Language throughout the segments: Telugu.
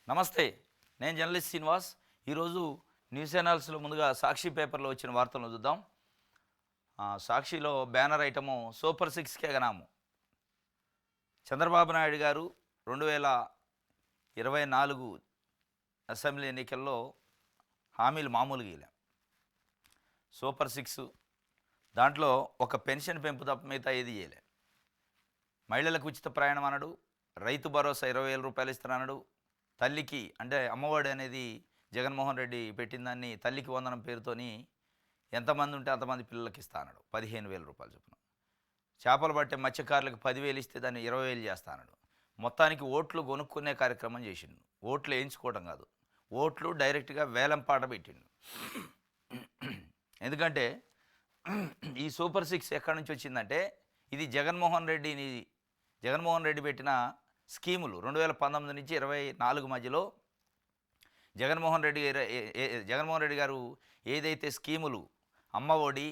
నమస్తే. నేను జర్నలిస్ట్ శ్రీనివాస్. ఈరోజు న్యూస్ ఛానల్స్లో ముందుగా సాక్షి పేపర్లో వచ్చిన వార్తలను చూద్దాం. సాక్షిలో బ్యానర్ ఐటము సూపర్ సిక్స్కే గనాము. చంద్రబాబు నాయుడు గారు 2024 అసెంబ్లీ ఎన్నికల్లో హామీలు మామూలుగా ఇలా సూపర్ సిక్స్ దాంట్లో ఒక పెన్షన్ పెంపు తప్ప మిగతా ఏది చేయలే. మహిళలకు ఉచిత ప్రయాణం అన్నాడు, రైతు భరోసా 20,000 రూపాయలు ఇస్తానన్నాడు, తల్లికి అంటే అమ్మఒడి అనేది జగన్మోహన్ రెడ్డి పెట్టిన దాన్ని తల్లికి వందనం పేరుతోని ఎంతమంది ఉంటే అంతమంది పిల్లలకి ఇస్తా అన్నాడు, 15,000 రూపాయలు చొప్పున. చేపలు పట్టే మత్స్యకారులకు 10,000 ఇస్తే దాన్ని 20,000 చేస్తా అన్నాడు. మొత్తానికి ఓట్లు కొనుక్కునే కార్యక్రమం చేసిండు. ఓట్లు వేయించుకోవడం కాదు, ఓట్లు డైరెక్ట్గా వేలం పాట పెట్టిండు. ఎందుకంటే ఈ సూపర్ సిక్స్ ఎక్కడి నుంచి వచ్చిందంటే ఇది జగన్మోహన్ రెడ్డి పెట్టిన స్కీములు 2019 నుంచి 24 మధ్యలో జగన్మోహన్ రెడ్డి గారు ఏదైతే స్కీములు అమ్మఒడి,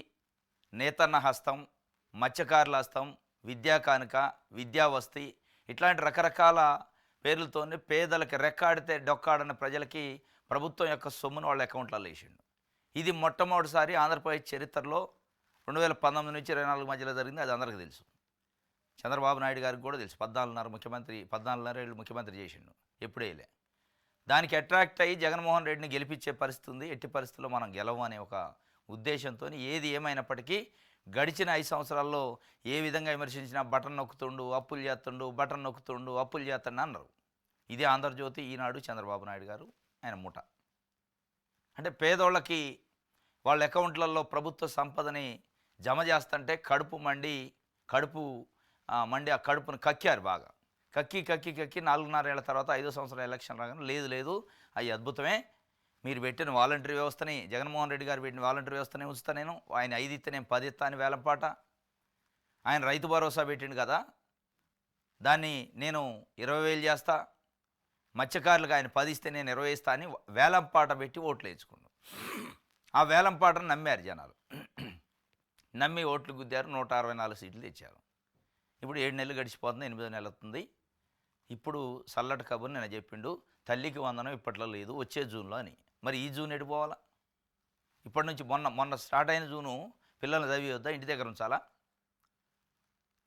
నేతన్న హస్తం, మత్స్యకారుల హస్తం, విద్యా కానుక, విద్యావస్తి ఇట్లాంటి రకరకాల పేర్లతోనే పేదలకి రెక్కాడితే డొక్కాడని ప్రజలకి ప్రభుత్వం యొక్క సొమ్మును వాళ్ళ అకౌంట్లలో వేసిండు. ఇది మొట్టమొదటిసారి ఆంధ్రప్రదేశ్ చరిత్రలో 2019 నుంచి 24 మధ్యలో జరిగింది. అది అందరికీ తెలుసు. చంద్రబాబు నాయుడు గారికి కూడా తెలుసు. 14.5 ఏళ్ళు ముఖ్యమంత్రి చేసిండు, ఎప్పుడు వేయలే. దానికి అట్రాక్ట్ అయ్యి జగన్మోహన్ రెడ్డిని గెలిపించే పరిస్థితి ఉంది. ఎట్టి పరిస్థితుల్లో మనం గెలవం అనే ఒక ఉద్దేశంతో ఏది ఏమైనప్పటికీ గడిచిన 5 సంవత్సరాల్లో ఏ విధంగా విమర్శించినా బటన్ నొక్కుతుండు, అప్పులు చేస్తుండు, బటన్ నొక్కుతుండు, అప్పులు చేస్తుండు అన్నారు. ఇది ఆంధ్రజ్యోతి, ఈనాడు, చంద్రబాబు నాయుడు గారు ఆయన ముఠ. అంటే పేదోళ్ళకి వాళ్ళ అకౌంట్లలో ప్రభుత్వ సంపదని జమ చేస్తుంటే కడుపు మండి ఆ కడుపును కక్కారు బాగా. కక్కి 4.5 ఏళ్ల తర్వాత 5వ సంవత్సరం ఎలక్షన్ రాగానే లేదు అవి అద్భుతమే, మీరు పెట్టిన వాలంటరీ వ్యవస్థని, జగన్మోహన్ రెడ్డి గారు పెట్టిన వాలంటరీ వ్యవస్థనే ఉంచుతా, నేను ఆయన 5 ఇస్తే నేను 10 ఇస్తా అని వేలంపాట. ఆయన రైతు భరోసా పెట్టిండు కదా, దాన్ని నేను 20,000 చేస్తా, మత్స్యకారులకు ఆయన 10 ఇస్తే నేను 20 ఇస్తా అని వేలంపాట పెట్టి ఓట్లు వేయించుకున్నాడు. ఆ వేలంపాటను నమ్మారు జనాలు. నమ్మి ఓట్లు గుద్దారు, 164 సీట్లు తెచ్చారు. ఇప్పుడు 7 నెలలు గడిచిపోతుంది, 8వ నెల అవుతుంది. ఇప్పుడు చల్లటి కబురు నేను చెప్పిండు, తల్లికి వందనం ఇప్పట్లో లేదు, వచ్చే జూన్లో అని. మరి ఈ జూన్ ఎడిపోవాలా? ఇప్పటి నుంచి మొన్న స్టార్ట్ అయిన జూను పిల్లల్ని చదివివద్దా, ఇంటి దగ్గర ఉంచాలా?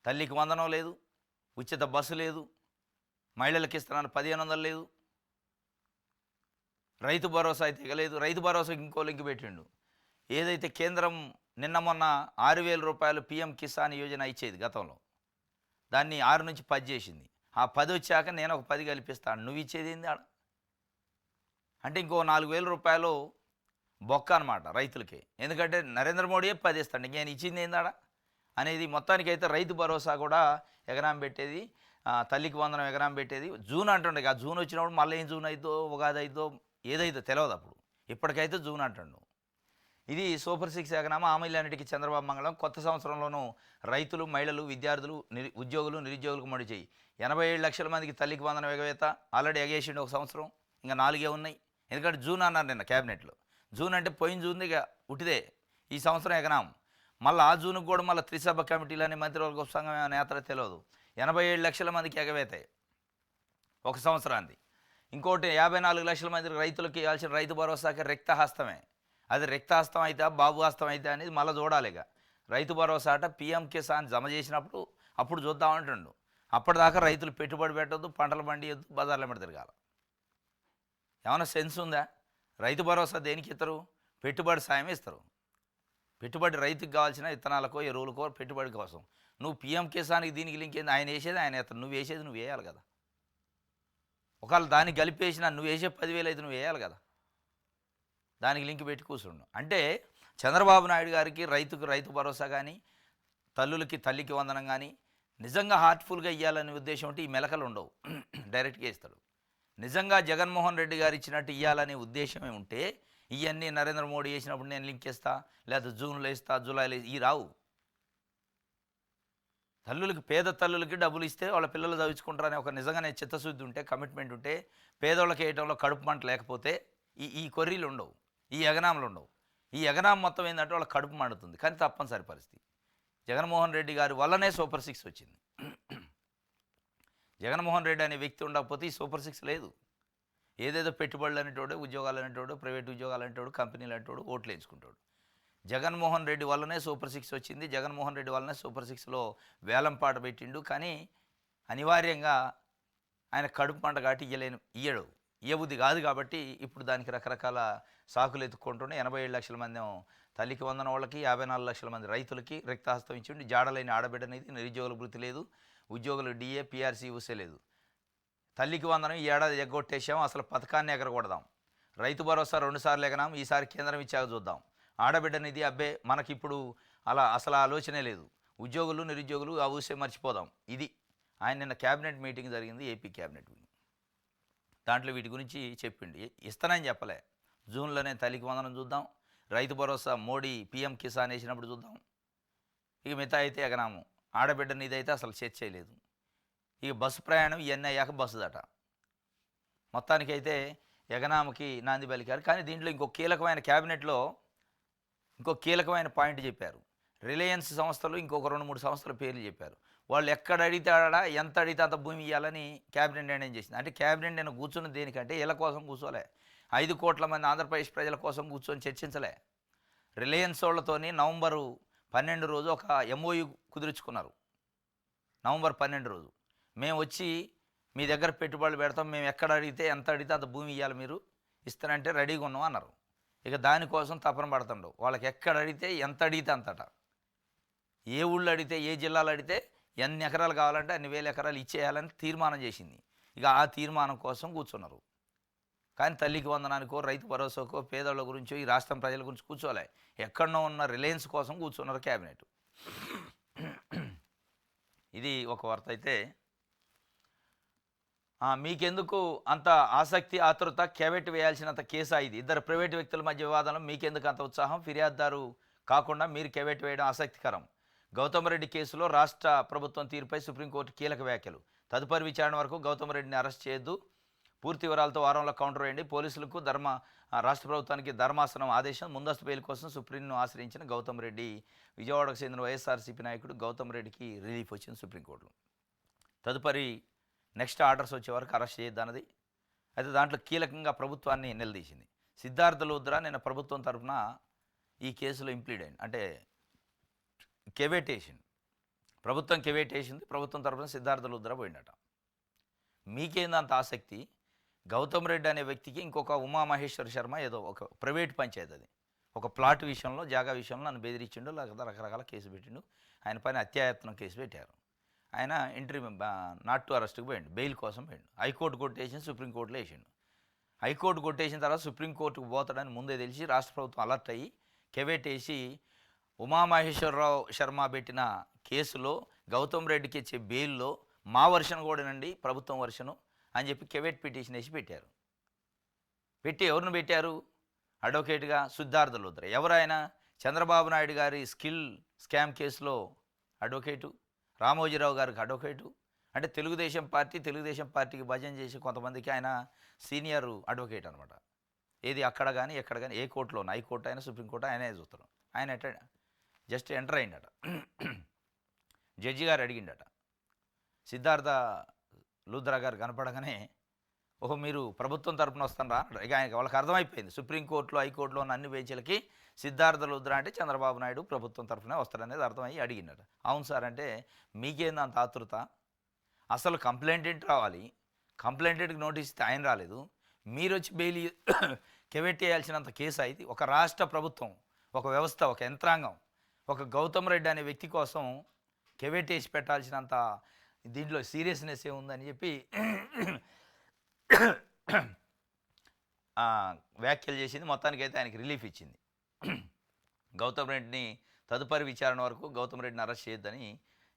తల్లికి వందనం లేదు, ఉచిత బస్సు లేదు, మహిళలకు ఇస్తున్నాను 1500 లేదు, రైతు భరోసా అయితే ఇవ్వలేదు. రైతు భరోసా ఇంకో లింక్ పెట్టిండు. ఏదైతే కేంద్రం మొన్న 6,000 రూపాయలు PM కిసాన్ యోజన ఇచ్చేది గతంలో, దాన్ని 6 నుంచి 10 చేసింది. ఆ 10 వచ్చాక నేను ఒక 10 కల్పిస్తాను, నువ్వు ఇచ్చేది ఏంది ఆడ? అంటే ఇంకో 4,000 రూపాయలు బొక్క అనమాట రైతులకి. ఎందుకంటే నరేంద్ర మోడీయే 10 ఇస్తాడు, నేను ఇచ్చింది ఏందాడ అనేది. మొత్తానికైతే రైతు భరోసా కూడా ఎగరాం పెట్టేది, తల్లికి వందనం ఎగరాం పెట్టేది. జూన్ అంటుండే, ఆ జూన్ వచ్చినప్పుడు మళ్ళీ ఏం జూన్ అయిద్దో, ఉగాది అయిద్దో, ఏదైతే తెలియదు అప్పుడు. ఇప్పటికైతే జూన్ అంటుండు. ఇది సూపర్ సిక్స్ ఎగనామా. హామీలన్నిటికీ చంద్రబాబు మంగళం. కొత్త సంవత్సరంలోనూ రైతులు, మహిళలు, విద్యార్థులు, ఉద్యోగులు, నిరుద్యోగులకు మడి చేయి. 87 లక్షల మందికి తల్లికి వందనం ఎగవేత ఆల్రెడీ ఎగేసిండు ఒక సంవత్సరం, ఇంకా 4 ఉన్నాయి. ఎందుకంటే జూన్ అన్నారు నిన్న క్యాబినెట్లో. జూన్ అంటే పోయిన జూన్ ఇక ఉట్టిదే, ఈ సంవత్సరం ఎగనాం. మళ్ళీ ఆ జూన్కి కూడా మళ్ళీ త్రిసభ కమిటీలని మంత్రివర్గ సంఘం నేతలు తెలియదు. 87 లక్షల మందికి ఎగవేతాయి ఒక సంవత్సరానికి. ఇంకోటి 54 లక్షల మంది రైతులకు ఇవ్వాల్సిన రైతు భరోసాకి రిక్తహస్తమే. అది రిక్తహస్తం అయితే బాబు హస్తం అయితే అనేది మళ్ళీ చూడాలి. ఇక రైతు భరోసా అట PM కిసాన్ జమ చేసినప్పుడు అప్పుడు చూద్దామంటుండు. అప్పటిదాకా రైతులు పెట్టుబడి పెట్టద్దు, పంటలు పండియద్దు, బజార్లు ఎమ్మడి తిరగాలి. ఏమైనా సెన్స్ ఉందా? రైతు భరోసా దేనికి ఇస్తారు? పెట్టుబడి సాయం ఇస్తారు. పెట్టుబడి రైతుకు కావాల్సిన విత్తనాలకో ఎరువులకో పెట్టుబడి కోసం. నువ్వు PM కిసాన్కి దీనికి లింక్ ఏంది? ఆయన వేసేది ఆయన వేస్తాడు, నువ్వు వేసేది నువ్వు వేయాలి కదా. ఒకవేళ దానికి కలిపేసినా నువ్వు వేసే 10,000 అయితే నువ్వు వేయాలి కదా. దానికి లింక్ పెట్టి కూర్చుండు. అంటే చంద్రబాబు నాయుడు గారికి రైతు భరోసా కానీ, తల్లికి వందనం కానీ నిజంగా హార్ట్ఫుల్గా ఇవ్వాలనే ఉద్దేశం ఉంటే ఈ మెలకలు ఉండవు, డైరెక్ట్గా ఇస్తాడు. నిజంగా జగన్మోహన్ రెడ్డి గారు ఇచ్చినట్టు ఇవ్వాలనే ఉద్దేశమే ఉంటే ఇవన్నీ నరేంద్ర మోడీ వేసినప్పుడు నేను లింక్ ఇస్తా, లేదా జూన్లో ఇస్తా, జూలైలో ఈ రావు. పేద తల్లులకి డబ్బులు ఇస్తే వాళ్ళ పిల్లలు చదివించుకుంటారనే ఒక నిజంగానే చిత్తశుద్ధి ఉంటే, కమిట్మెంట్ ఉంటే, పేదోళ్ళకి వేయటంలో కడుపు మంట లేకపోతే ఈ కొర్రీలు ఉండవు, ఈ ఎగనాములు ఉండవు. ఈ ఎగనాం మొత్తం ఏంటంటే వాళ్ళ కడుపు మండుతుంది. కానీ తప్పనిసరి పరిస్థితి. జగన్మోహన్ రెడ్డి గారి వల్లనే సూపర్ సిక్స్ వచ్చింది. జగన్మోహన్ రెడ్డి అనే వ్యక్తి ఉండకపోతే ఈ సూపర్ సిక్స్ లేదు. ఏదేదో పెట్టుబడులు అనేటోడు, ఉద్యోగాలు అనేటోడు, ప్రైవేట్ ఉద్యోగాలు అనేటోడు, కంపెనీలు అనేటోడు ఓట్లు వేయించుకుంటాడు. జగన్మోహన్ రెడ్డి వల్లనే సూపర్ సిక్స్ వచ్చింది. జగన్మోహన్ రెడ్డి వల్లనే సూపర్ సిక్స్లో వేలం పాట పెట్టిండు. కానీ అనివార్యంగా ఆయన కడుపు మంట కాబట్టి ఇయ్యడు, ఇయ్యబుద్ధి కాదు. కాబట్టి ఇప్పుడు దానికి రకరకాల సాకులు ఎత్తుక్కుంటూనే 87 లక్షల మంది తల్లికి వందన వాళ్ళకి, 54 లక్షల మంది రైతులకి రక్తహస్తం ఇచ్చిండు. జాడలేని ఆడబిడ్డనేది, నిరుద్యోగుల వృత్తి లేదు, ఉద్యోగులు డిఏ, పిఆర్సీ ఊసే లేదు. తల్లికి వందనం ఈ ఏడాది ఎగ్గొట్టేసాం, అసలు పథకాన్ని ఎగరగొడదాం. రైతు భరోసా 2 సార్లు ఎగనాం, ఈసారి కేంద్రం ఇచ్చాక చూద్దాం. ఆడబిడ్డ నిధి అబ్బే మనకిప్పుడు అసలు ఆలోచనే లేదు. ఉద్యోగులు, నిరుద్యోగులు ఆ ఊసే మర్చిపోదాం. ఇది ఆయన నిన్న క్యాబినెట్ మీటింగ్ జరిగింది, ఏపీ క్యాబినెట్ మీటింగ్. దాంట్లో వీటి గురించి చెప్పిండి. ఇస్తానని చెప్పలే. జూన్లోనే తల్లికి వందనం చూద్దాం, రైతు భరోసా మోడీ పీఎం కిసాన్ వేసినప్పుడు చూద్దాం. ఇక మిగతా అయితే ఎగనాము. ఆడబిడ్డ నిధి అయితే అసలు చర్చ చేయలేదు. ఇక బస్సు ప్రయాణం ఇవన్నీ అయ్యాక బస్సు దట. మొత్తానికైతే ఎగనామకి నాంది పలికారు. కానీ దీంట్లో ఇంకో కీలకమైన క్యాబినెట్లో ఇంకో కీలకమైన పాయింట్ చెప్పారు. రిలయన్స్ సంస్థలు ఇంకొక 2-3 సంస్థల పేర్లు చెప్పారు. వాళ్ళు ఎక్కడ అడిగితే ఆడ, ఎంత అడిగితే అంత భూమి ఇవ్వాలని క్యాబినెట్ నిర్ణయం చేసింది. అంటే క్యాబినెట్ నేను కూర్చున్న దేనికంటే వీళ్ళ కోసం కూర్చోలే, 5 కోట్ల మంది ఆంధ్రప్రదేశ్ ప్రజల కోసం కూర్చొని చర్చించలే. రిలయన్స్ వాళ్ళతోని నవంబరు 12 రోజు ఒక ఎంఓయు కుదుర్చుకున్నారు. నవంబర్ 12 రోజు మేము వచ్చి మీ దగ్గర పెట్టుబడులు పెడతాం, మేము ఎక్కడ అడిగితే ఎంత అడిగితే అంత భూమి ఇవ్వాలి, మీరు ఇస్తానంటే రెడీగా ఉన్నాం అన్నారు. ఇక దానికోసం తపన పడుతుండవు. వాళ్ళకి ఎక్కడ అడిగితే ఎంత అడిగితే అంతట, ఏ ఊళ్ళో అడిగితే, ఏ జిల్లాలో అడిగితే ఎన్ని ఎకరాలు కావాలంటే అన్ని వేల ఎకరాలు ఇచ్చేయాలని తీర్మానం చేసింది. ఇక ఆ తీర్మానం కోసం కూర్చున్నారు. కానీ తల్లికి వందనానికో, రైతు భరోసాకో, పేదోళ్ళ గురించో, ఈ రాష్ట్రం ప్రజల గురించి కూర్చోలే. ఎక్కడో ఉన్న రిలయన్స్ కోసం కూర్చున్నారు క్యాబినెట్. ఇది ఒక వార్త. అయితే మీకెందుకు అంత ఆసక్తి, ఆతృత, కేవెట్ వేయాల్సినంత కేసా ఇది? ఇద్దరు ప్రైవేటు వ్యక్తుల మధ్య వివాదంలో మీకెందుకు అంత ఉత్సాహం? ఫిర్యాదుదారు కాకుండా మీరు కేవెట్ వేయడం ఆసక్తికరం. గౌతమ్ రెడ్డి కేసులో రాష్ట్ర ప్రభుత్వం తీరుపై సుప్రీంకోర్టు కీలక వ్యాఖ్యలు. తదుపరి విచారణ వరకు గౌతమ్ రెడ్డిని అరెస్ట్ చేయొద్దు, పూర్తి వివరాలతో వారంలో కౌంటర్ వేయండి. పోలీసులకు రాష్ట్ర ప్రభుత్వానికి ధర్మాసనం ఆదేశం. ముందస్తు బెయిల్ కోసం సుప్రీంను ఆశ్రయించిన గౌతమ్ రెడ్డి. విజయవాడకు చెందిన వైఎస్ఆర్సీపీ నాయకుడు గౌతమ్ రెడ్డికి రిలీఫ్ వచ్చింది సుప్రీంకోర్టులో. తదుపరి నెక్స్ట్ ఆర్డర్స్ వచ్చే వరకు అరెస్ట్ చేయొద్దన్నది. అయితే దాంట్లో కీలకంగా ప్రభుత్వాన్ని నిలదీసింది. సిద్ధార్థ లూథ్రా నిన్న ప్రభుత్వం తరఫున ఈ కేసులో ఇంప్లీడ్ అయింది. అంటే కెవేటేషన్, ప్రభుత్వం కెవేటేసింది. ప్రభుత్వం తరఫున సిద్ధార్థ లూథ్రా పోయిందట. మీకేందంత ఆసక్తి? గౌతమ్ రెడ్డి అనే వ్యక్తికి ఇంకొక ఉమామహేశ్వర శర్మ ఏదో ఒక ప్రైవేట్ పంచాయతీ, అది ఒక ప్లాట్ విషయంలో, జాగా విషయంలో నన్ను బెదిరించిండు, లేకపోతే రకరకాల కేసు పెట్టిండు. ఆయన పైన అత్యాయత్నం కేసు పెట్టారు. ఆయన ఎంట్రీ నాట్ టు అరెస్ట్కి పోయిండు, బెయిల్ కోసం పోయిండు. హైకోర్టు కొట్టేసి సుప్రీంకోర్టులో వేసిండు. హైకోర్టు కొట్టేసిన తర్వాత సుప్రీంకోర్టుకు పోతాడని ముందే తెలిసి రాష్ట్ర ప్రభుత్వం అలర్ట్ అయ్యి కెవేట్ వేసి ఉమామహేశ్వరరావు శర్మ పెట్టిన కేసులో గౌతమ్ రెడ్డికి ఇచ్చే బెయిల్లో మా వర్షన్ కూడానండి, ప్రభుత్వం వర్షను అని చెప్పి కెవేట్ పిటిషన్ వేసి పెట్టారు. పెట్టి ఎవరిని పెట్టారు? అడ్వకేట్గా సిద్ధార్థ లూథ్రా. ఎవరైనా? చంద్రబాబు నాయుడు గారి స్కిల్ స్కామ్ కేసులో అడ్వకేటు, రామోజీరావు గారికి అడ్వకేటు. అంటే తెలుగుదేశం పార్టీకి భజన చేసి కొంతమందికి ఆయన సీనియర్ అడ్వకేట్ అనమాట. ఏది అక్కడ కానీ ఎక్కడ కానీ, ఏ కోర్టులోనూ, హైకోర్టు అయినా సుప్రీంకోర్టు ఆయనే చూస్తారు. ఆయన జస్ట్ ఎంటర్ అయిందట. జడ్జి గారు అడిగిండట, సిద్ధార్థ లూథ్రా గారు కనపడగానే, ఓహో మీరు ప్రభుత్వం తరపున వస్తారా? ఇక ఆయనకి వాళ్ళకి అర్థమైపోయింది, సుప్రీంకోర్టులో, హైకోర్టులో ఉన్న అన్ని బెంచ్లకి సిద్ధార్థ లూథ్రా అంటే చంద్రబాబు నాయుడు ప్రభుత్వం తరఫునే వస్తారనేది అర్థమయ్యి అడిగినట. అవును సార్ అంటే, మీకేంది అంత ఆతృత? అసలు కంప్లైంటెంట్ రావాలి, కంప్లైంటెంట్కి నోటీస్ ఇస్తే ఆయన రాలేదు, మీరు వచ్చి బెయిల్ కెవెట్ చేయాల్సినంత కేసు అయితే ఒక రాష్ట్ర ప్రభుత్వం, ఒక వ్యవస్థ, ఒక యంత్రాంగం, ఒక గౌతమ్ రెడ్డి అనే వ్యక్తి కోసం కెవెట్ వేసి పెట్టాల్సినంత దీంట్లో సీరియస్నెస్ ఏముందని చెప్పి వ్యాఖ్యలు చేసింది. మొత్తానికైతే ఆయనకి రిలీఫ్ ఇచ్చింది. గౌతమ్ రెడ్డిని తదుపరి విచారణ వరకు గౌతమ్ రెడ్డిని అరెస్ట్ చేయొద్దని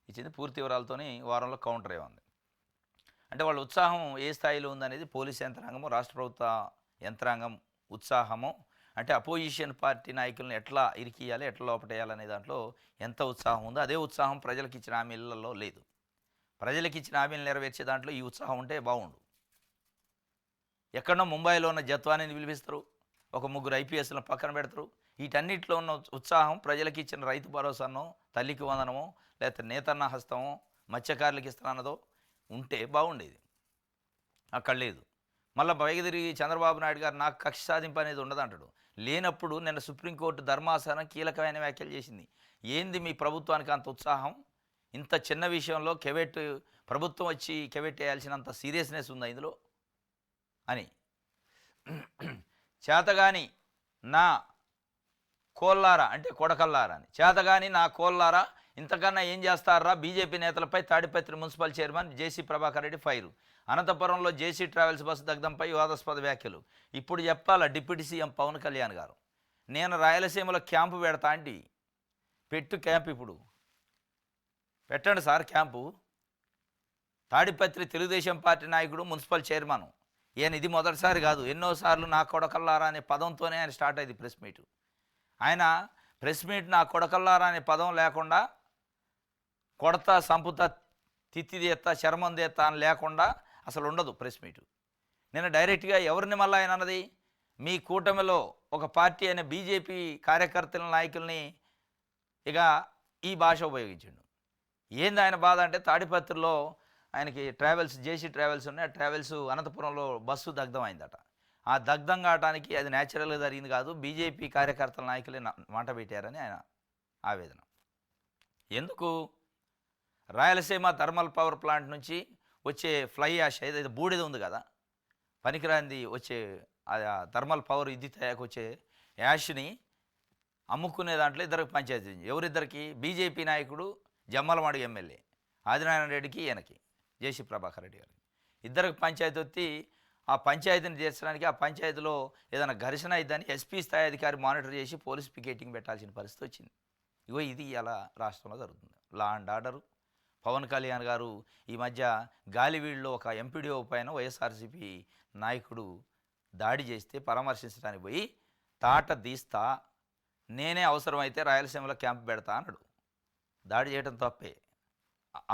ఇచ్చింది. పూర్తి వివరాలతోని వారంలో కౌంటర్ ఉంది. అంటే వాళ్ళ ఉత్సాహం ఏ స్థాయిలో ఉందనేది పోలీస్ యంత్రాంగము, రాష్ట్ర ప్రభుత్వ యంత్రాంగం ఉత్సాహము, అంటే అపోజిషన్ పార్టీ నాయకులను ఎట్లా ఇరికియాలి, ఎట్లా లోపటేయాలనే దాంట్లో ఎంత ఉత్సాహం ఉందో అదే ఉత్సాహం ప్రజలకు ఇచ్చిన హామీలలో లేదు. ప్రజలకు ఇచ్చిన హామీలు నెరవేర్చే దాంట్లో ఈ ఉత్సాహం ఉంటే బాగుండు. ఎక్కడో ముంబైలో ఉన్న జత్వానిని పిలిపిస్తారు, ఒక 3 ఐపీఎస్లను పక్కన పెడతారు. వీటన్నిటిలో ఉన్న ఉత్సాహం ప్రజలకు ఇచ్చిన రైతు భరోసానో, తల్లికి వందనమో, లేకపోతే నేతన్న హస్తమో, మత్స్యకారులకు ఇస్తానన్నదో ఉంటే బాగుండేది. అక్కడ లేదు. మళ్ళీ పైకి తిరిగి చంద్రబాబు నాయుడు గారు నాకు కక్ష సాధింపు అనేది ఉండదంటాడు. లేనప్పుడు నిన్న సుప్రీంకోర్టు ధర్మాసనం కీలకమైన వ్యాఖ్యలు చేసింది. ఏంది మీ ప్రభుత్వానికి అంత ఉత్సాహం? ఇంత చిన్న విషయంలో ప్రభుత్వం వచ్చి కెవెట్టేయాల్సినంత సీరియస్‌నెస్ ఉందా ఇందులో అని. చేతగాని నా కోల్లారా అంటే కొడకల్లారా అని. చేతగాని నా కోల్లారా ఇంతకన్నా ఏం చేస్తారా బీజేపీ నేతలపై తాడిపత్రి మున్సిపల్ చైర్మన్ జేసీ ప్రభాకర్ రెడ్డి ఫైరు. అనంతపురంలో జేసీ ట్రావెల్స్ బస్సు దగ్ధంపై వివాదాస్పద వ్యాఖ్యలు. ఇప్పుడు చెప్పాలా డిప్యూటీ సీఎం పవన్ కళ్యాణ్ గారు, నేను రాయలసీమలో క్యాంపు పెడతా అండి. పెట్టు క్యాంప్, ఇప్పుడు పెట్టండి sir camp. Tadipatri Telugu Desam party నాయకుడు మున్సిపల్ చైర్మన్. ఈయన ఇది మొదటిసారి కాదు, ఎన్నోసార్లు నా కొడకల్లారా అనే పదంతోనే ఆయన స్టార్ట్ అయింది ప్రెస్ మీట్. ఆయన ప్రెస్ మీట్ నా కొడకల్లారా అనే పదం లేకుండా కొడతా, సంపుతా, తిత్తిదేత్తా, చర్మం దేత్తా అని లేకుండా అసలు ఉండదు ప్రెస్ మీటు. నేను డైరెక్ట్గా ఎవరిని మళ్ళీ ఆయన అన్నది, మీ కూటమిలో ఒక పార్టీ అయిన బీజేపీ కార్యకర్తల నాయకుల్ని ఇక ఈ భాష ఉపయోగించిండు. ఏంది ఆయన బాధ అంటే, తాడిపత్రిలో ఆయనకి ట్రావెల్స్ జేసీ ట్రావెల్స్ ఉన్నాయి. ఆ ట్రావెల్స్ అనంతపురంలో బస్సు దగ్ధం అయిందట. ఆ దగ్ధం కావడానికి అది న్యాచురల్గా జరిగింది కాదు, బీజేపీ కార్యకర్తల నాయకులే మాట పెట్టారని ఆయన ఆవేదన. ఎందుకు? రాయలసీమ థర్మల్ పవర్ ప్లాంట్ నుంచి వచ్చే ఫ్లై యాష్ ఏదైతే బూడిద ఉంది కదా, పనికిరాంది వచ్చే థర్మల్ పవర్ విద్యుత్ అయ్యాక వచ్చే యాష్ని అమ్ముకునే దాంట్లో ఇద్దరికి పంచాయతీ. ఎవరిద్దరికి? బీజేపీ నాయకుడు జమ్మలమడుగు ఎమ్మెల్యే ఆదినారాయణ రెడ్డికి, ఈయనకి జేసీ ప్రభాకర్ రెడ్డి గారికి ఇద్దరికి పంచాయతీ వచ్చి ఆ పంచాయతీని తీర్చడానికి ఆ పంచాయతీలో ఏదైనా ఘర్షణ అయిద్దని ఎస్పీ స్థాయి అధికారి మానిటర్ చేసి పోలీస్ పికెటింగ్ పెట్టాల్సిన పరిస్థితి వచ్చింది. ఇగో ఇది ఇలా రాష్ట్రంలో జరుగుతుంది. Law and order. Pavan Kalyan గారు ఈ మధ్య గాలివీడులో ఒక ఎంపీడీఓ పైన వైఎస్ఆర్సీపీ నాయకుడు దాడి చేస్తే పరామర్శించడానికి పోయి తాట తీస్తా, నేనే అవసరమైతే రాయలసీమలో క్యాంప్ పెడతా అన్నాడు. దాడి చేయడం తప్పే,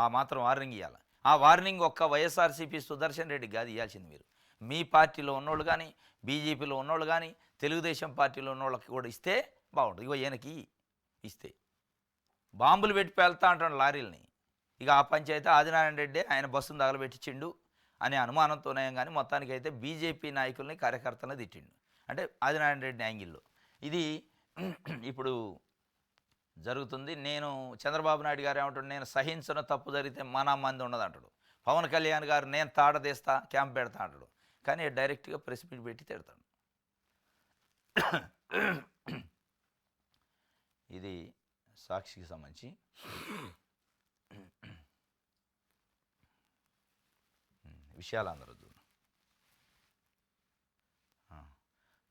ఆ మాత్రం వార్నింగ్ ఇవ్వాలి. ఆ వార్నింగ్ ఒక్క వైఎస్ఆర్సీపీ సుదర్శన్ రెడ్డికి కాదు ఇవ్వాల్సింది. మీరు మీ పార్టీలో ఉన్నోళ్ళు కానీ, బీజేపీలో ఉన్నోళ్ళు కానీ, తెలుగుదేశం పార్టీలో ఉన్నోళ్ళకి కూడా ఇస్తే బాగుంటుంది. ఇగో ఈయనకి ఇస్తే బాంబులు పెట్టి పేల్తా అంటాడు లారీలని. ఇక ఆ పంచాయతీ ఆదినారాయణ రెడ్డి ఆయన బస్సును తగలబెట్టించిండు అనే అనుమానంతోనే, కానీ మొత్తానికైతే బీజేపీ నాయకుల్ని కార్యకర్తలను తిట్టిండు. అంటే ఆదినారాయణ రెడ్డి యాంగిల్లో ఇది ఇప్పుడు జరుగుతుంది. నేను చంద్రబాబు నాయుడు గారు ఏమంటాడు, నేను సహించను, తప్పు జరిగితే మన మంది ఉండదు అంటాడు. పవన్ కళ్యాణ్ గారు నేను తాడదేస్తా, క్యాంప్ పెడతా అంటాడు. కానీ డైరెక్ట్గా ప్రెస్ మీట్ పెట్టి తిడతాడు. ఇది సాక్షికి సంబంధించి విషయాలు అందరూ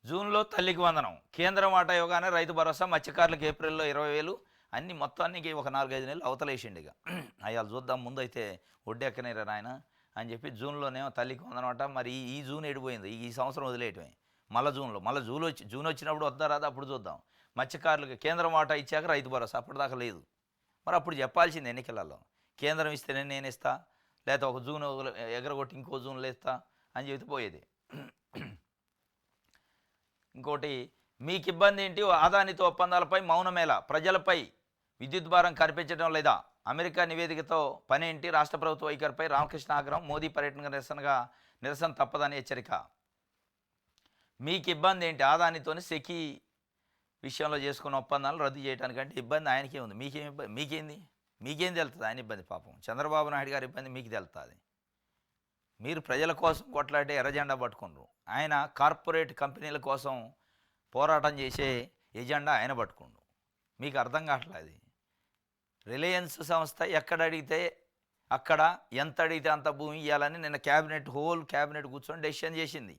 జూన్లో తల్లికి వందనం, కేంద్రం వాటా యోగానే రైతు భరోసా, మత్స్యకారులకు ఏప్రిల్లో 20,000 అన్ని మొత్తానికి ఒక 4-5 నెలలు అవతలేసిండు. ఇక అయ్యాలు చూద్దాం, ముందు అయితే ఒడ్డెక్కనేరా నాయన అని చెప్పి జూన్లోనేమో తల్లికి వందనం అంట. మరి ఈ జూన్ ఎడిపోయింది, ఈ సంవత్సరం వదిలేయటమే. మళ్ళీ జూన్ వచ్చినప్పుడు వద్దా రాదా అప్పుడు చూద్దాం. మత్స్యకారులకు కేంద్రం వాటా ఇచ్చాక రైతు భరోసా అప్పటిదాకా లేదు. మరి అప్పుడు చెప్పాల్సింది ఎన్నికలలో, కేంద్రం ఇస్తేనే నేను ఇస్తా, లేకపోతే ఒక జూన్ ఎగరగొట్టి ఇంకో జూన్లో ఇస్తా అని చెబితే పోయేది. ఇంకోటి, మీకు ఇబ్బంది ఏంటి? ఆదానితో ఒప్పందాలపై మౌనమేళ, ప్రజలపై విద్యుత్ భారం కనిపించడం లేదా? అమెరికా నివేదికతో పనేంటి? రాష్ట్ర ప్రభుత్వ వైఖరిపై రామకృష్ణ ఆగ్రహం, మోదీ పర్యటన నిరసన తప్పదని హెచ్చరిక. మీకు ఇబ్బంది ఏంటి? ఆదానితోని సెకీ విషయంలో చేసుకున్న ఒప్పందాలు రద్దు చేయడానికంటే ఇబ్బంది ఆయనకే ఉంది. మీకేం తెలుస్తుంది ఆయన ఇబ్బంది? పాపం చంద్రబాబు నాయుడు గారి ఇబ్బంది మీకు తెలుస్తుంది. మీరు ప్రజల కోసం కొట్లాడే ఎర్రజెండా పట్టుకున్నారు, ఆయన కార్పొరేట్ కంపెనీల కోసం పోరాటం చేసే ఎజెండా ఆయన పట్టుకుండు. మీకు అర్థం కావట్లేదు. రిలయన్స్ సంస్థ ఎక్కడ అడిగితే అక్కడ, ఎంత అడిగితే అంత భూమి ఇవ్వాలని నిన్న హోల్ క్యాబినెట్ కూర్చొని డెసిషన్ చేసింది.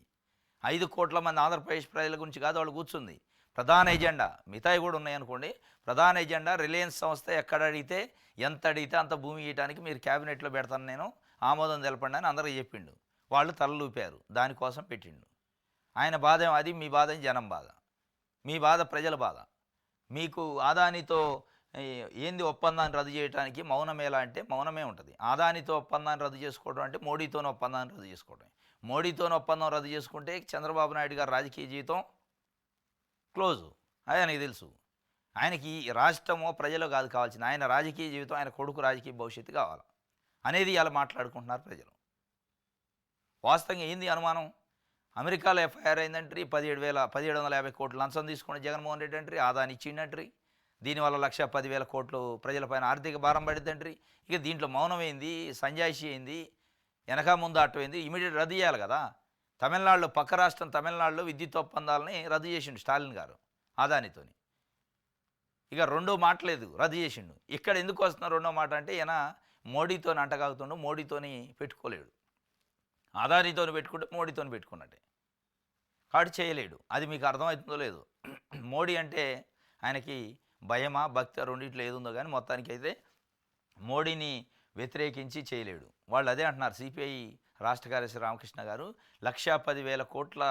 5 కోట్ల మంది ఆంధ్రప్రదేశ్ ప్రజల గురించి కాదు వాళ్ళు కూర్చుంది. ప్రధాన ఎజెండా, మిగతాయి కూడా ఉన్నాయనుకోండి, ప్రధాన ఎజెండా రిలయన్స్ సంస్థ ఎక్కడ అడిగితే ఎంత అడిగితే అంత భూమి ఇవ్వడానికి మీరు క్యాబినెట్లో పెడతాను, నేను ఆమోదం తెలపండి అని అందరూ చెప్పిండు. వాళ్ళు తలలూపారు, దానికోసం పెట్టిండు. ఆయన బాధ అది, మీ బాధ జనం బాధ, మీ బాధ ప్రజల బాధ. మీకు ఆదానితో ఏంది ఒప్పందాన్ని రద్దు చేయడానికి మౌనమేలా అంటే మౌనమే ఉంటుంది. ఆదానితో ఒప్పందాన్ని రద్దు చేసుకోవడం అంటే మోడీతోనే ఒప్పందాన్ని రద్దు చేసుకోవడం. మోడీతోనే ఒప్పందం రద్దు చేసుకుంటే చంద్రబాబు నాయుడు గారు రాజకీయ జీవితం క్లోజు, అది ఆయనకి తెలుసు. ఆయనకి రాష్ట్రమో ప్రజలు కాదు కావాల్సింది, ఆయన రాజకీయ జీవితం, ఆయన కొడుకు రాజకీయ భవిష్యత్తు కావాలి అనేది ఇలా మాట్లాడుకుంటున్నారు ప్రజలు. వాస్తవంగా ఏంది అనుమానం? అమెరికాలో ఎఫ్ఐఆర్ అయిందంట్రీ 1750 కోట్లు లంచం తీసుకున్న జగన్మోహన్ రెడ్డి అంట్రీ, ఆదాని ఇచ్చిండంట్రీ. దీనివల్ల 1,10,000 కోట్లు ప్రజలపైన ఆర్థిక భారం పడిద్దంట్రీ. ఇక దీంట్లో మౌనం ఏంది, సంజాయిషి ఏంది, వెనక ముందు అట్టమైంది, ఇమీడియట్ రద్దు చేయాలి కదా. తమిళనాడులో, పక్క రాష్ట్రం తమిళనాడులో విద్యుత్ ఒప్పందాలని రద్దు చేసిండు స్టాలిన్ గారు ఆదానితోని. ఇక రెండో మాట లేదు, రద్దు చేసిండు. ఇక్కడ ఎందుకు వస్తున్నా రెండో మాట అంటే, ఈయన మోడీతోని అంటగాగుతుండు, మోడీతోని పెట్టుకోలేడు. ఆదానితోని పెట్టుకుంటే మోడీతోని పెట్టుకున్నట్టే, కాడు చేయలేడు. అది మీకు అర్థమవుతుందో లేదు. మోడీ అంటే ఆయనకి భయమా భక్తి రెండిట్లో ఏది ఉందో కానీ మొత్తానికి అయితే మోడీని వ్యతిరేకించి చేయలేడు. వాళ్ళు అదే అంటున్నారు. సిపిఐ రాష్ట్ర కార్యదర్శి రామకృష్ణ గారు 1,10,000 కోట్ల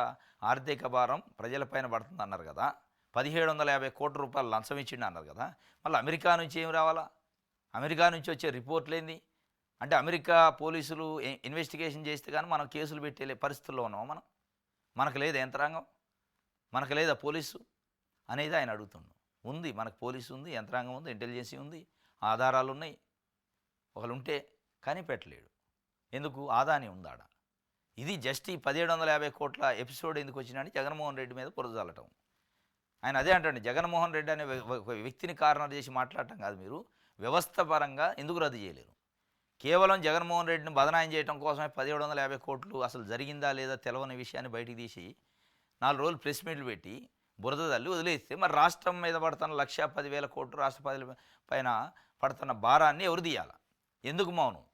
ఆర్థిక భారం ప్రజలపైన పడుతుంది అన్నారు కదా. 1,750 కోట్ల రూపాయలు లంచం ఇచ్చిండు అన్నారు కదా. మళ్ళీ అమెరికా నుంచి ఏం రావాలా? అమెరికా నుంచి వచ్చే రిపోర్ట్లు ఏంది అంటే, అమెరికా పోలీసులు ఇన్వెస్టిగేషన్ చేస్తే కానీ మనం కేసులు పెట్టే పరిస్థితుల్లో ఉన్నాం. మనకు లేదా యంత్రాంగం, మనకు లేదా పోలీసు అనేది ఆయన అడుగుతున్నాం. ఉంది, మనకు పోలీసు ఉంది, యంత్రాంగం ఉంది, ఇంటెలిజెన్సీ ఉంది, ఆధారాలు ఉన్నాయి. ఒకళ్ళు ఉంటే కానీ పెట్టలేడు. ఎందుకు? ఆదాని ఉందాడ. ఇది జస్ట్ ఈ 1,750 కోట్ల ఎపిసోడ్ ఎందుకు వచ్చిందంటే జగన్మోహన్ రెడ్డి మీద బురదజల్లటం. ఆయన అదే అంటండి, జగన్మోహన్ రెడ్డి అనే వ్యక్తిని కారణం చేసి మాట్లాడటం కాదు. మీరు వ్యవస్థ పరంగా ఎందుకు రద్దు చేయలేరు? కేవలం జగన్మోహన్ రెడ్డిని బదనాయం చేయడం కోసమే 1,750 కోట్లు అసలు జరిగిందా లేదా తెలవని విషయాన్ని బయటికి తీసి 4 రోజులు ప్రెస్ మీట్లు పెట్టి బురద తల్లి వదిలేస్తే, మరి రాష్ట్రం మీద పడుతున్న 1,10,000 కోట్లు రాష్ట్ర ప్రజల పైన పడుతున్న భారాన్ని ఎవరు తీయాలా? ఎందుకు మౌనం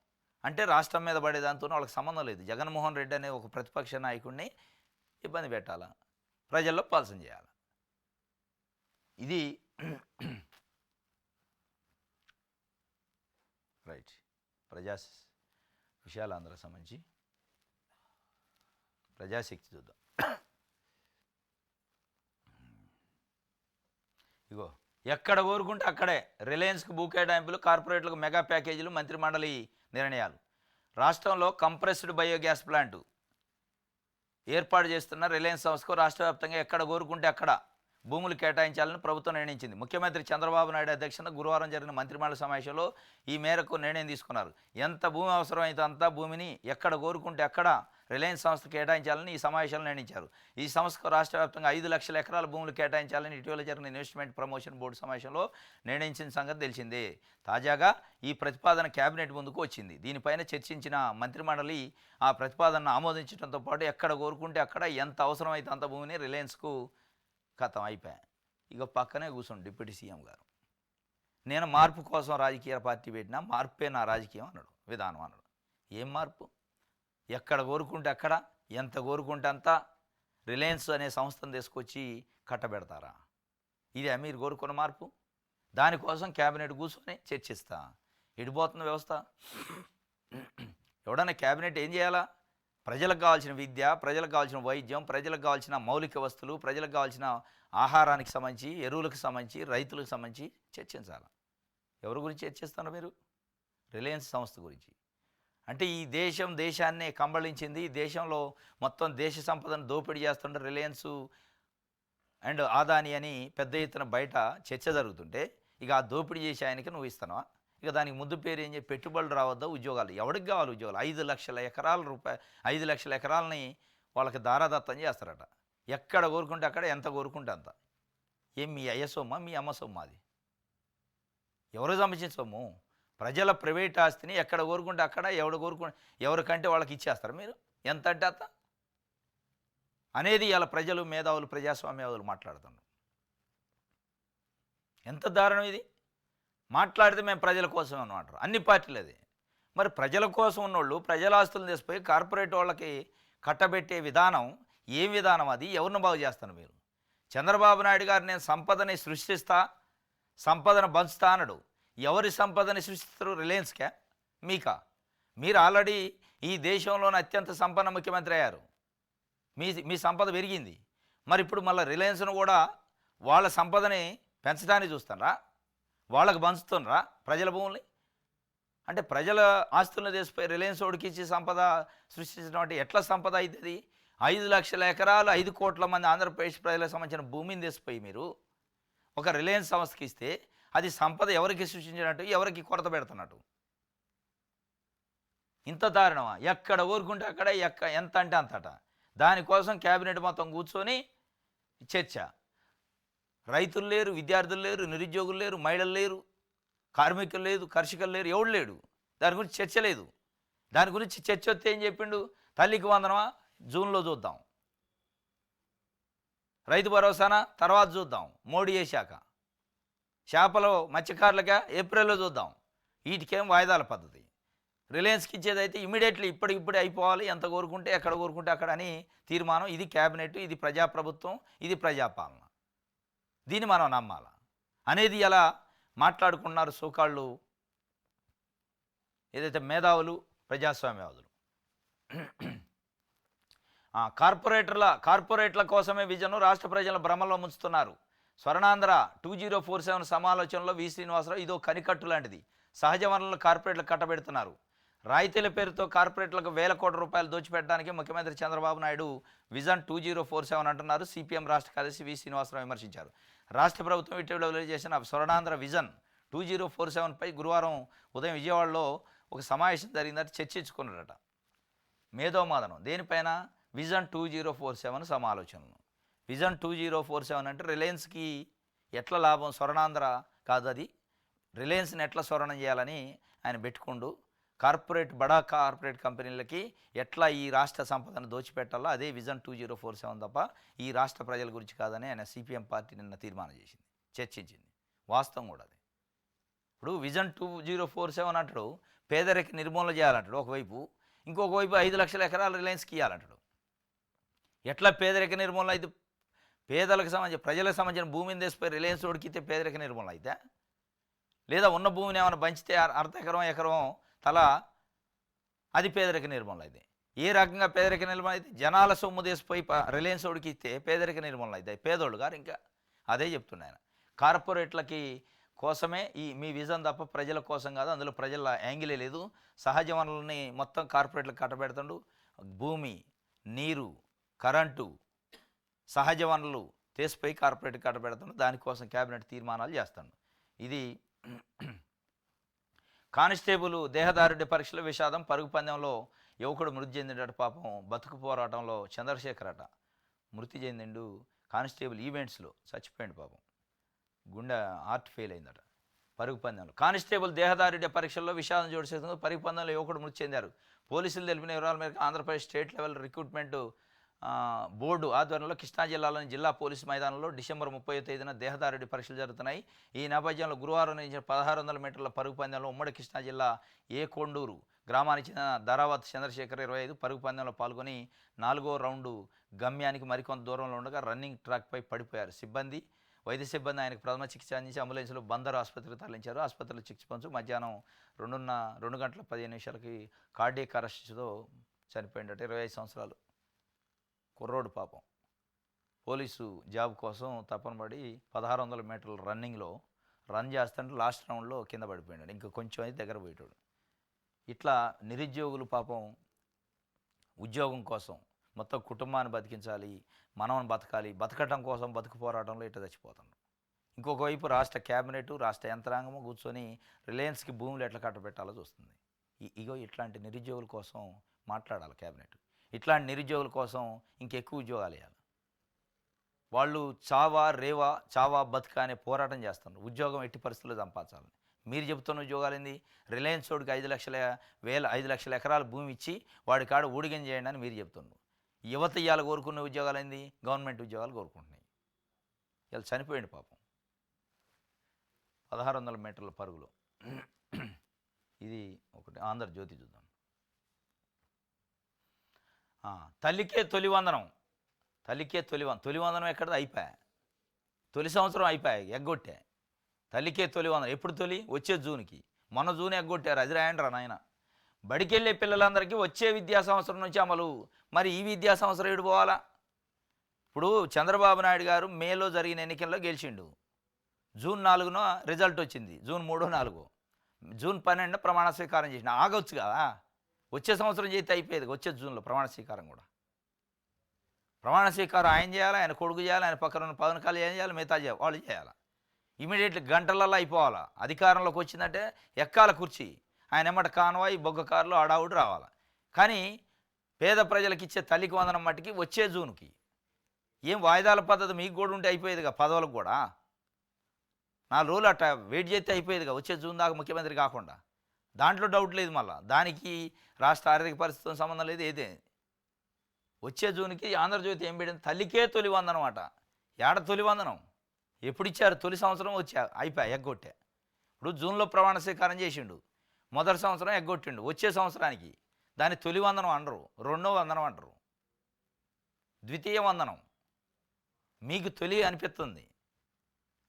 అంటే, రాష్ట్రం మీద పడేదాంతో వాళ్ళకి సంబంధం లేదు. జగన్మోహన్ రెడ్డి అనే ఒక ప్రతిపక్ష నాయకుడిని ఇబ్బంది పెట్టాలా, ప్రజల్లో పాలసం చేయాలి. ఇది రైట్. ప్రజా విషయాలందరూ సంబంధించి ప్రజాశక్తి చూద్దాం. ఇగో, ఎక్కడ కోరుకుంటే అక్కడే రిలయన్స్కి భూ కేటాయింపులు, కార్పొరేట్లకు మెగా ప్యాకేజీలు, మంత్రిమండలి నిర్ణయాలు. రాష్ట్రంలో కంప్రెస్డ్ బయోగ్యాస్ ప్లాంటు ఏర్పాటు చేస్తున్న రిలయన్స్ సంస్థకు రాష్ట్ర వ్యాప్తంగా ఎక్కడ కోరుకుంటే అక్కడ భూములు కేటాయించాలని ప్రభుత్వం నిర్ణయించింది. ముఖ్యమంత్రి చంద్రబాబు నాయుడు అధ్యక్షతన గురువారం జరిగిన మంత్రిమండలి సమావేశంలో ఈ మేరకు నిర్ణయం తీసుకున్నారు. ఎంత భూమి అవసరమైతే అంత భూమిని ఎక్కడ కోరుకుంటే అక్కడ రిలయన్స్ సంస్థ కేటాయించాలని ఈ సమావేశంలో నిర్ణయించారు. ఈ సంస్థకు రాష్ట్ర వ్యాప్తంగా 5 లక్షల ఎకరాల భూములు కేటాయించాలని ఇటీవల జరిగిన ఇన్వెస్ట్మెంట్ ప్రమోషన్ బోర్డు సమావేశంలో నిర్ణయించిన సంగతి తెలిసిందే. తాజాగా ఈ ప్రతిపాదన కేబినెట్ ముందుకు వచ్చింది. దీనిపైన చర్చించిన మంత్రిమండలి ఆ ప్రతిపాదనను ఆమోదించడంతో పాటు ఎక్కడ కోరుకుంటే అక్కడ ఎంత అవసరమైతే అంత భూమిని రిలయన్స్కు కథం అయిపోయా. ఇక పక్కనే కూర్చోండి డిప్యూటీ సీఎం గారు. నేను మార్పు కోసం రాజకీయ పార్టీ పెట్టినా, మార్పే నా రాజకీయం అన్నాడు, విధానం అన్నాడు. ఏం మార్పు? ఎక్కడ కోరుకుంటే అక్కడ, ఎంత కోరుకుంటే అంత రిలయన్స్ అనే సంస్థను తీసుకొచ్చి కట్టబెడతారా? ఇది మీరు కోరుకున్న మార్పు? దానికోసం క్యాబినెట్ కూర్చొని చర్చిస్తా. ఎడిపోతున్న వ్యవస్థ. ఎవడన్నా క్యాబినెట్ ఏం చేయాలా? ప్రజలకు కావాల్సిన విద్య, ప్రజలకు కావాల్సిన వైద్యం, ప్రజలకు కావాల్సిన మౌలిక వస్తువులు, ప్రజలకు కావాల్సిన ఆహారానికి సంబంధించి, ఎరువులకు సంబంధించి, రైతులకు సంబంధించి చర్చించాలి. ఎవరి గురించి చర్చిస్తున్నారు మీరు? రిలయన్స్ సంస్థ గురించి. అంటే ఈ దేశాన్నే కంబళించింది. దేశంలో మొత్తం దేశ సంపదను దోపిడీ చేస్తుంటే రిలయన్స్ అండ్ ఆదాని అని పెద్ద ఎత్తున బయట చర్చ జరుగుతుంటే, ఇక ఆ దోపిడీ చేసే ఆయనకి నువ్వు ఇస్తున్నావా? ఇక దానికి ముందు పేరు ఏం చెప్పి, పెట్టుబడులు రావద్దా, ఉద్యోగాలు. ఎవరికి కావాలి ఉద్యోగాలు? 5 లక్షల ఎకరాల 5 లక్షల ఎకరాలని వాళ్ళకి దారాదత్తం చేస్తారట. ఎక్కడ కోరుకుంటే అక్కడ, ఎంత కోరుకుంటే అంత. ఏం మీ అయ్య సొమ్మ, మీ అమ్మ సొమ్మ? అది ఎవరు సంబంధించిన సొమ్ము? ప్రజల ప్రైవేట్ ఆస్తిని ఎక్కడ కోరుకుంటే అక్కడ, ఎవరికంటే వాళ్ళకి ఇచ్చేస్తారు మీరు. ఎంత అంటే అంత అనేది ఇలా ప్రజలు, మేధావులు, ప్రజాస్వామ్యవాదులు మాట్లాడుతున్నారు. ఎంత దారుణం ఇది! మాట్లాడితే మేము ప్రజల కోసం అనమాట అన్ని పార్టీలు. అది మరి ప్రజల కోసం ఉన్నోళ్ళు ప్రజల ఆస్తులను తీసిపోయి కార్పొరేట్ వాళ్ళకి కట్టబెట్టే విధానం ఏం విధానం? అది ఎవరిని బాగు చేస్తాను మీరు? చంద్రబాబు నాయుడు గారు నేను సంపదని సృష్టిస్తా, సంపదను పంచుతా అన్నాడు. ఎవరి సంపదని సృష్టిస్తారు? రిలయన్స్కే, మీకా? మీరు ఆల్రెడీ ఈ దేశంలోని అత్యంత సంపన్న ముఖ్యమంత్రి అయ్యారు. మీ సంపద పెరిగింది. మరి ఇప్పుడు మళ్ళీ రిలయన్స్ను కూడా వాళ్ళ సంపదని పెంచడానికి చూస్తారా? వాళ్ళకు పంచుతున్నారా ప్రజల భూముల్ని? అంటే ప్రజల ఆస్తులను తీసిపోయి రిలయన్స్ ఓడికి ఇచ్చి సంపద సృష్టించడం అంటే ఎట్లా సంపద అవుతుంది? 5 లక్షల ఎకరాలు, 5 కోట్ల మంది ఆంధ్రప్రదేశ్ ప్రజలకు సంబంధించిన భూమిని తీసిపోయి మీరు ఒక రిలయన్స్ సంస్థకి ఇస్తే, అది సంపద ఎవరికి సృష్టించినట్టు, ఎవరికి కొరత పెడుతున్నట్టు? ఇంత దారుణమా? ఎక్కడ ఊరుకుంటే అక్కడ, ఎంత అంటే అంతట. దానికోసం క్యాబినెట్ మొత్తం కూర్చొని చర్చ. రైతులు లేరు, విద్యార్థులు లేరు, నిరుద్యోగులు లేరు, మహిళలు లేరు, కార్మికులు లేదు, కర్షకులు లేరు, ఎవడు లేడు. దాని గురించి చర్చ లేదు. దాని గురించి చర్చ వస్తే ఏం చెప్పిండు, తల్లికి వందనమా జూన్లో చూద్దాం, రైతు భరోసానా తర్వాత చూద్దాం, మోడీ చేశాక, చేపలు మత్స్యకారులక ఏప్రిల్లో చూద్దాం, వీటికేం వాయిదాల పద్ధతి. రిలయన్స్కి ఇచ్చేదైతే ఇమీడియట్లీ ఇప్పటికిప్పుడే అయిపోవాలి, ఎంత కోరుకుంటే ఎక్కడ కోరుకుంటే అక్కడ అని తీర్మానం. ఇది క్యాబినెట్, ఇది ప్రజాప్రభుత్వం, ఇది ప్రజాపాలన. దీన్ని మనం నమ్మాలా అనేది ఎలా మాట్లాడుకున్నారు సోకాళ్ళు ఏదైతే మేధావులు, ప్రజాస్వామ్యవాదులు. కార్పొరేట్ల కోసమే విజన్ రాష్ట్ర ప్రజల భ్రమలో ముంచుతున్నారు. స్వర్ణాంధ్ర 2047 సమాలోచనలో వి శ్రీనివాసరావు ఇదో కనికట్టు లాంటిది. సహజ వనరులను కార్పొరేట్లకు కట్టబెడుతున్నారు. రాయితీల పేరుతో కార్పొరేట్లకు వేల కోట్ల రూపాయలు దోచిపెట్టడానికి ముఖ్యమంత్రి చంద్రబాబు నాయుడు విజన్ 2047 అంటున్నారు. సిపిఎం రాష్ట్ర కార్యదర్శి వి శ్రీనివాసరావు విమర్శించారు. రాష్ట్ర ప్రభుత్వం ఇటీవల విడుదల చేసిన స్వర్ణాంధ్ర విజన్ 2047పై గురువారం ఉదయం విజయవాడలో ఒక సమావేశం జరిగిందంటే చర్చించుకున్నారట. మేధోమాదనం దేనిపైన, విజన్ 2047 సమాలోచనలు. విజన్ 2047 అంటే రిలయన్స్కి ఎట్లా లాభం, స్వర్ణాంధ్ర కాదు అది, రిలయన్స్ని ఎట్లా స్వర్ణం చేయాలని ఆయన పెట్టుకుంటూ బడా కార్పొరేట్ కంపెనీలకి ఎట్లా ఈ రాష్ట్ర సంపదను దోచిపెట్టాలో అదే విజన్ 2047 తప్ప ఈ రాష్ట్ర ప్రజల గురించి కాదని ఆయన సిపిఎం పార్టీ నిన్న తీర్మానం చేసింది, చర్చించింది. వాస్తవం కూడా అది. ఇప్పుడు విజన్ 2047 అంటాడు పేదరిక నిర్మూలన చేయాలంటాడు ఒకవైపు, ఇంకొక వైపు 5 లక్షల ఎకరాలు రిలయన్స్కి ఇవ్వాలంటాడు. ఎట్లా పేదరిక నిర్మూలన అయితే, పేదలకు సంబంధించి ప్రజలకు సంబంధించిన భూమిని తెసిపోయి రిలయన్స్ ఉడికితే పేదరిక నిర్మూలన అయితే, లేదా ఉన్న భూమిని ఏమైనా పంచితే అర్ధ ఎకరం ఎకరం తలా అది పేదరిక నిర్మూలన అయితే. ఏ రకంగా పేదరిక నిర్మూలన అయితే, జనాల సొమ్ము తీసిపోయి రిలయన్స్ ఉడికిస్తే పేదరిక నిర్మూలన అయితే, పేదోళ్ళు గారు ఇంకా అదే చెప్తున్నాయన. కార్పొరేట్లకి కోసమే ఈ మీ విజన్ తప్ప ప్రజల కోసం కాదు, అందులో ప్రజల యాంగిలే లేదు. సహజ వనరులని మొత్తం కార్పొరేట్లకు కట్టబెడుతుండు. భూమి, నీరు, కరెంటు, సహజ వనరులు తీసిపోయి కార్పొరేట్కి కట్టబెడుతుండు. దానికోసం క్యాబినెట్ తీర్మానాలు చేస్తాడు. ఇది కానిస్టేబుల్ దేహదారుడి పరీక్షల విషాదం. పరుగు పందెంలో యువకుడు మృతి చెందినట్టు. పాపం బతుకు పోరాటంలో చంద్రశేఖర్ అట మృతి చెందిండు. కానిస్టేబుల్ ఈవెంట్స్లో చచ్చిపోయింది పాపం, గుండె హార్ట్ ఫెయిల్ అయిందట. పరుగు పందెంలో కానిస్టేబుల్ దేహదారుడి పరీక్షల్లో విషాదం చోటు చేసుకుంది. పరుగు పందెంలో యువకుడు మృతి చెందారు. పోలీసులు తెలిపిన వివరాల మేరకు Andhra Pradesh state level recruitment board ఆధ్వర్యంలో కృష్ణా జిల్లాలోని జిల్లా పోలీసు మైదానంలో డిసెంబర్ 30వ తేదీన దేహదారుడి పరీక్షలు జరుగుతున్నాయి. ఈ నేపథ్యంలో గురువారం నిర్వహించిన 1600 మీటర్ల పరుగు పందెంలో ఉమ్మడి కృష్ణా జిల్లా కొండూరు గ్రామానికి చెందిన ధరావత్ చంద్రశేఖర్ 25 పరుగు పందెంలో పాల్గొని 4వ రౌండు గమ్యానికి మరికొంత దూరంలో ఉండగా రన్నింగ్ ట్రాక్పై పడిపోయారు. వైద్య సిబ్బంది ఆయనకు ప్రథమ చికిత్స అందించి అంబులెన్స్లో బందరు ఆసుపత్రికి తరలించారు. ఆసుపత్రిలో చికిత్స పొందుతూ మధ్యాహ్నం 2 గంటల 15 నిమిషాలకి కార్డియక్ అరెస్ట్తో చనిపోయిందట. 25 సంవత్సరాలు కుర్రోడు పాపం. పోలీసు జాబ్ కోసం తపన పడి 1600 మీటర్ల రన్నింగ్లో రన్ చేస్తుంటే లాస్ట్ రౌండ్లో కింద పడిపోయాడు. ఇంకా కొంచెం అయితే దగ్గర పోయేటాడు. ఇట్లా నిరుద్యోగులు పాపం ఉద్యోగం కోసం మొత్తం కుటుంబాన్ని బతికించాలి, మనం బతకాలి, బతకటం కోసం బతుకు పోరాటంలో ఇట్లా చచ్చిపోతాడు. ఇంకొక వైపు రాష్ట్ర క్యాబినెట్, రాష్ట్ర యంత్రాంగము కూర్చొని రిలయన్స్కి భూములు ఎట్లా కట్టబెట్టాలో చూస్తుంది. ఇట్లాంటి నిరుద్యోగుల కోసం మాట్లాడాలి క్యాబినెట్. ఇట్లాంటి నిరుద్యోగుల కోసం ఇంకెక్కువ ఉద్యోగాలు ఇవ్వాలి. వాళ్ళు చావా బతుక అనే పోరాటం చేస్తున్నారు. ఉద్యోగం ఎట్టి పరిస్థితుల్లో సంపాదించాలని. మీరు చెబుతున్న ఉద్యోగాలు ఏంది, రిలయన్స్ వాడికి 5 లక్షల ఎకరాల భూమి ఇచ్చి వాడి కాడ ఊడిగం చేయండి అని మీరు చెప్తున్నారు. యువత ఇవాళ కోరుకున్న ఉద్యోగాలు ఏంది, గవర్నమెంట్ ఉద్యోగాలు కోరుకుంటున్నాయి. ఇవాళ చనిపోయింది పాపం 1600 మీటర్ల పరుగులో. ఇది ఒకటి. ఆంధ్రజ్యోతి చూద్దాం. తల్లికే తొలివందనం ఎక్కడది అయిపోయా, తొలి సంవత్సరం అయిపోయాయి, ఎగ్గొట్టా. తల్లికే తొలివందనం ఎప్పుడు తొలి, వచ్చే జూన్కి. మొన్న జూన్ ఎగ్గొట్టారు, అది రాయండి రా నాయన. బడికెళ్ళే పిల్లలందరికీ వచ్చే విద్యా సంవత్సరం నుంచి అమలు. మరి ఈ విద్యా సంవత్సరం ఏడిపోవాలా? ఇప్పుడు చంద్రబాబు నాయుడు గారు మేలో జరిగిన ఎన్నికల్లో గెలిచిండు. జూన్ 4న రిజల్ట్ వచ్చింది, జూన్ 3, 4. జూన్ 12న ప్రమాణ స్వీకారం చేసిన. ఆగొచ్చు కదా, వచ్చే సంవత్సరం చేస్తే అయిపోయేది. వచ్చే జూన్లో ప్రమాణ స్వీకారం కూడా. ప్రమాణ స్వీకారం ఆయన చేయాలి, ఆయన కొడుకు చేయాలి, ఆయన పక్కన ఉన్న పవన్ కళ్యాణ్ చేయాలి, మిగతా వాళ్ళు చేయాలి. ఇమీడియట్లీ గంటలలో అయిపోవాలా. అధికారంలోకి వచ్చిందంటే ఎక్కాల కుర్చీ, ఆయన ఎమ్మట కాన్వాయ్ బొగ్గ కారులో అడావుడు రావాలి. కానీ పేద ప్రజలకు ఇచ్చే తల్లికి వందనం మట్టికి వచ్చే జూన్కి. ఏం వాయిదాల పద్ధతి మీకు కూడా ఉంటే అయిపోయేదిగా పదవులకు కూడా. 4 రోజులు అట్టా వెయిట్ చేస్తే అయిపోయేదిగా వచ్చే జూన్ దాకా ముఖ్యమంత్రి కాకుండా. దాంట్లో డౌట్ లేదు మళ్ళా. దానికి రాష్ట్ర ఆర్థిక పరిస్థితితో సంబంధం లేదు ఏదే. వచ్చే జూన్కి ఆంధ్రజ్యోతి ఏం పెట్టింది, తల్లికే తొలి వందనం అట. ఏడ తొలి వందనం? ఎప్పుడిచ్చారు? తొలి సంవత్సరం వచ్చా అయిపోయా ఎగ్గొట్టా. ఇప్పుడు జూన్లో ప్రమాణ స్వీకారం చేసిండు, మొదటి సంవత్సరం ఎగ్గొట్టిండు. వచ్చే సంవత్సరానికి దాన్ని తొలి వందనం అనరు, రెండో వందనం అంటారు, ద్వితీయ వందనం. మీకు తొలి అనిపిస్తుంది,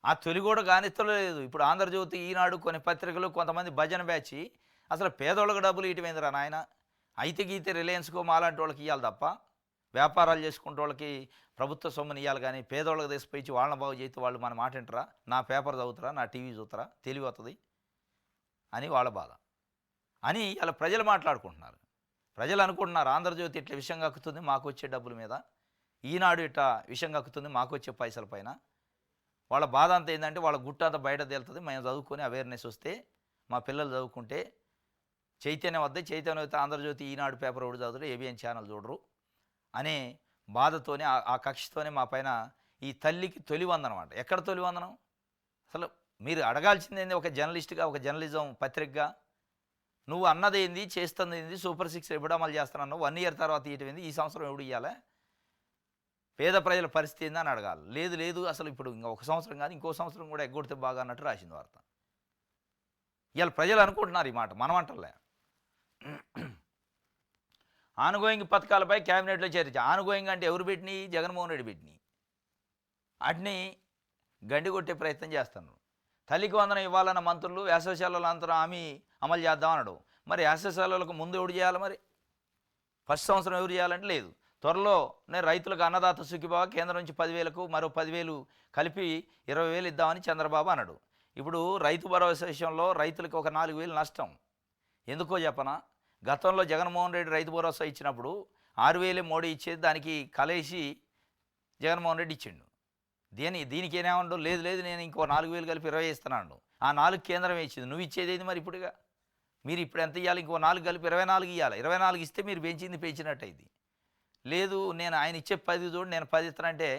ఆ తొలి కూడా కానిస్తలేదు. ఇప్పుడు ఆంధ్రజ్యోతి, ఈనాడు, కొన్ని పత్రికలు, కొంతమంది భజన బ్యాచి అసలు పేదోళ్ళకి డబ్బులు ఇటువైందిరా నాయన. అయితే గీతే రిలయన్స్కో మాలాంటి వాళ్ళకి ఇవ్వాలి తప్ప, వ్యాపారాలు చేసుకుంటే వాళ్ళకి ప్రభుత్వ సొమ్ముని ఇవ్వాలి. కానీ పేదోళ్ళకి తీసుకొచ్చి వాళ్ళని బాగు చేస్తే వాళ్ళు మన మాట వింటారా? నా పేపర్ చదువుతారా, నా టీవీ చూస్తారా, తెలివి వస్తుంది అని వాళ్ళ బాధ అని ఇలా ప్రజలు మాట్లాడుకుంటున్నారు. ప్రజలు అనుకుంటున్నారు ఆంధ్రజ్యోతి ఇట్లా విషయం కక్కుతుంది మాకు వచ్చే డబ్బుల మీద, ఈనాడు ఇట్లా విషయం కక్కుతుంది మాకు వచ్చే పైసల పైన. వాళ్ళ బాధ అంతా ఏంటంటే వాళ్ళ గుట్ట అంతా బయట తేలుతుంది. మేము చదువుకొని అవేర్నెస్ వస్తే, మా పిల్లలు చదువుకుంటే చైతన్యం వద్ద, చైతన్యం అయితే ఆంధ్రజ్యోతి, ఈనాడు పేపర్ ఒకటి చదువుతారు, ఏబిఎన్ ఛానల్ చూడరు అనే బాధతోనే, ఆ కక్షతోనే మా పైన ఈ తల్లికి తొలి వందనం అంట. ఎక్కడ తొలి వందనం? అసలు మీరు అడగాల్సింది ఏంది? ఒక జర్నలిస్ట్గా, ఒక జర్నలిజం పత్రికగా నువ్వు అన్నదేంది, చేస్తుంది ఏంది, సూపర్ 6 ఎప్పుడు అమలు చేస్తున్నావు, 1 ఇయర్ తర్వాత ఇటువంటిది, ఈ సంవత్సరం ఎప్పుడు ఇవ్వాలి, పేద ప్రజల పరిస్థితి ఏందని అడగాలి. లేదు లేదు అసలు ఇప్పుడు ఇంకా ఒక సంవత్సరం కాదు ఇంకో సంవత్సరం కూడా ఎగ్గొడితే బాగా అన్నట్టు రాసింది వార్త. ఇవాళ ప్రజలు అనుకుంటున్నారు ఈ మాట, మనం అంటలే. ఆన్గోయింగ్ పథకాలపై క్యాబినెట్లో చర్చ. ఆన్గోయింగ్ అంటే ఎవరు పెట్టినాయి? జగన్మోహన్ రెడ్డి పెట్టినాయి. వాటిని గండి కొట్టే ప్రయత్నం చేస్తున్నారు. తల్లికి వందనం ఇవ్వాలన్న మంత్రులు వేసవిశాలలో అంతరం హామీ అమలు చేద్దామన్నాడు. మరి వేసవిశాలకు ముందు ఎవడు చేయాలి? మరి ఫస్ట్ సంవత్సరం ఎవరు చేయాలంటే లేదు. త్వరలోనే రైతులకు అన్నదాత సుఖీభావ కేంద్రం నుంచి 10,000కు మరో 10,000 కలిపి 20,000 ఇద్దామని చంద్రబాబు అన్నాడు. ఇప్పుడు రైతు భరోసా విషయంలో రైతులకు ఒక 4,000 నష్టం. ఎందుకో చెప్పనా? గతంలో జగన్మోహన్ రెడ్డి రైతు భరోసా ఇచ్చినప్పుడు 6,000 మోడీ ఇచ్చేది, దానికి కలేసి జగన్మోహన్ రెడ్డి ఇచ్చిండు. దీనికి ఏమేమండు? లేదు లేదు నేను ఇంకో 4,000 కలిపి 20 ఇస్తున్నాడు. ఆ 4 కేంద్రం ఇచ్చింది. నువ్వు ఇచ్చేది ఏది మరి? ఇప్పుడుగా మీరు ఇప్పుడు ఎంత ఇవ్వాలి? ఇంకో 4 కలిపి 24 ఇవ్వాలి. 24 ఇస్తే మీరు పెంచింది పెంచినట్టు అయింది. లేదు నేను ఆయన ఇచ్చే 10 చూడు నేను 10 ఇస్తానంటే,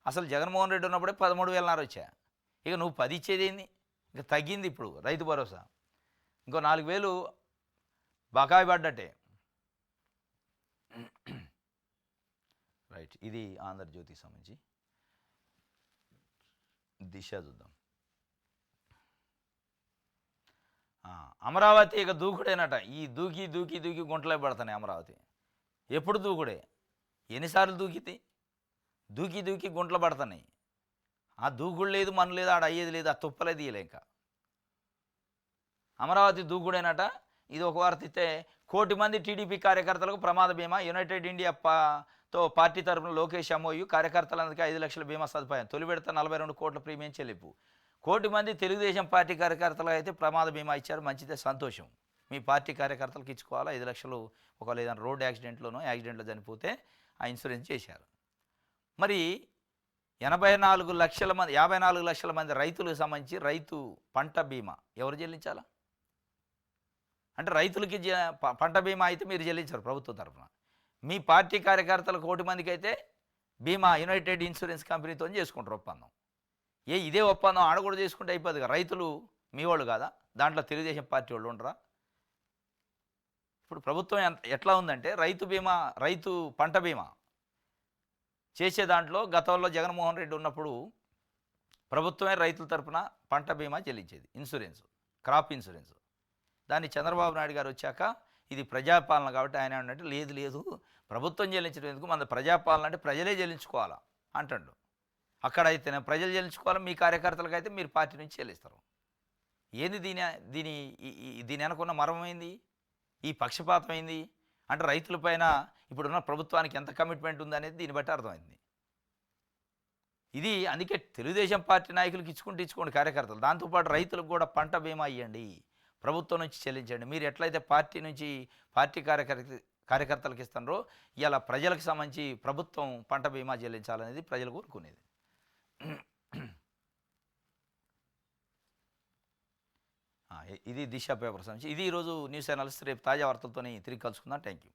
అసలు జగన్మోహన్ రెడ్డి ఉన్నప్పుడే 13,000 వచ్చా. ఇక నువ్వు 10 ఇచ్చేది ఏంది? ఇక తగ్గింది ఇప్పుడు రైతు భరోసా. ఇంకో 4,000 బకాయి పడ్డట్టే. రైట్, ఇది ఆంధ్రజ్యోతికి సంబంధించి. దిశ చూద్దాం. అమరావతి ఇక దూకుడేనట. ఈ దూకి దూకి దూకి గుంటలే పడుతున్నాయి అమరావతి. ఎప్పుడు దూకుడే, ఎన్నిసార్లు దూకితే దూకి దూకి గుంటలు పడుతున్నాయి. ఆ దూకుడు లేదు, మన్ను లేదు, ఆడ అయ్యేది లేదు, ఆ తుప్పలే తీయలే. ఇంకా అమరావతి దూకుడేనట. ఇది ఒక వార్త ఇస్తే, 1,00,00,000 మంది టీడీపీ కార్యకర్తలకు ప్రమాద బీమా. యునైటెడ్ ఇండియా తో పార్టీ తరఫున లోకేష్ MOU. కార్యకర్తలందరికీ 5 లక్షల బీమా సదుపాయం. తొలి విడత 42 కోట్ల ప్రీమియం చెల్లింపు. 1,00,00,000 మంది తెలుగుదేశం పార్టీ కార్యకర్తలు అయితే ప్రమాద బీమా ఇచ్చారు. మంచిదే, సంతోషం. మీ పార్టీ కార్యకర్తలకు ఇచ్చుకోవాలా 5 లక్షలు. ఒకవేళ ఏదైనా రోడ్ యాక్సిడెంట్లో చనిపోతే ఆ ఇన్సూరెన్స్ చేశారు. మరి 54 లక్షల మంది రైతులకు సంబంధించి రైతు పంట బీమా ఎవరు చెల్లించాలా? అంటే రైతులకి పంట బీమా అయితే మీరు చెల్లించారు ప్రభుత్వం తరఫున. మీ పార్టీ కార్యకర్తలకు 1,00,00,000 మందికి అయితే బీమా యునైటెడ్ ఇన్సూరెన్స్ కంపెనీతో చేసుకుంటారు ఒప్పందం. ఇదే ఒప్పందం ఆడ కూడా చేసుకుంటే అయిపోతుంది కదా. రైతులు మీ వాళ్ళు కాదా? దాంట్లో తెలుగుదేశం పార్టీ వాళ్ళు ఉండరా? ఇప్పుడు ప్రభుత్వం ఎట్లా ఉందంటే, రైతు పంట బీమా చేసే దాంట్లో గతంలో జగన్మోహన్ రెడ్డి ఉన్నప్పుడు ప్రభుత్వమే రైతుల తరఫున పంట బీమా చెల్లించేది, ఇన్సూరెన్స్, క్రాప్ ఇన్సూరెన్స్. దాన్ని చంద్రబాబు నాయుడు గారు వచ్చాక ఇది ప్రజాపాలన కాబట్టి ఆయన అన్నట్టు లేదు లేదు ప్రభుత్వం చెల్లించడం ఎందుకు, మన ప్రజాపాలన అంటే ప్రజలే చెల్లించుకోవాలా అంటాడు. అక్కడైతేనే ప్రజలు చెల్లించుకోవాలి, మీ కార్యకర్తలకు అయితే మీరు పార్టీ నుంచి చెల్లిస్తారు. ఏంది దీని అనుకున్న మర్మమైంది? ఈ పక్షపాతం ఏంది అంటే రైతులపైన ఇప్పుడున్న ప్రభుత్వానికి ఎంత కమిట్మెంట్ ఉందనేది దీన్ని బట్టి అర్థమైంది. ఇది అందుకే తెలుగుదేశం పార్టీ నాయకులకు ఇచ్చుకోండి కార్యకర్తలు, దాంతోపాటు రైతులకు కూడా పంట బీమా ఇవ్వండి, ప్రభుత్వం నుంచి చెల్లించండి. మీరు ఎట్లయితే పార్టీ కార్యకర్తలకు ఇస్తున్నారో ఇలా ప్రజలకు సంబంధించి ప్రభుత్వం పంట బీమా చెల్లించాలనేది ప్రజలు కోరుకునేది. ఇది దిశ పేపర్ సంబంధించి. ఇది ఈరోజు న్యూస్ అనాలిసిస్. రేపు తాజా వార్తలతో తిరిగి కలుసుకుందాం. Thank you.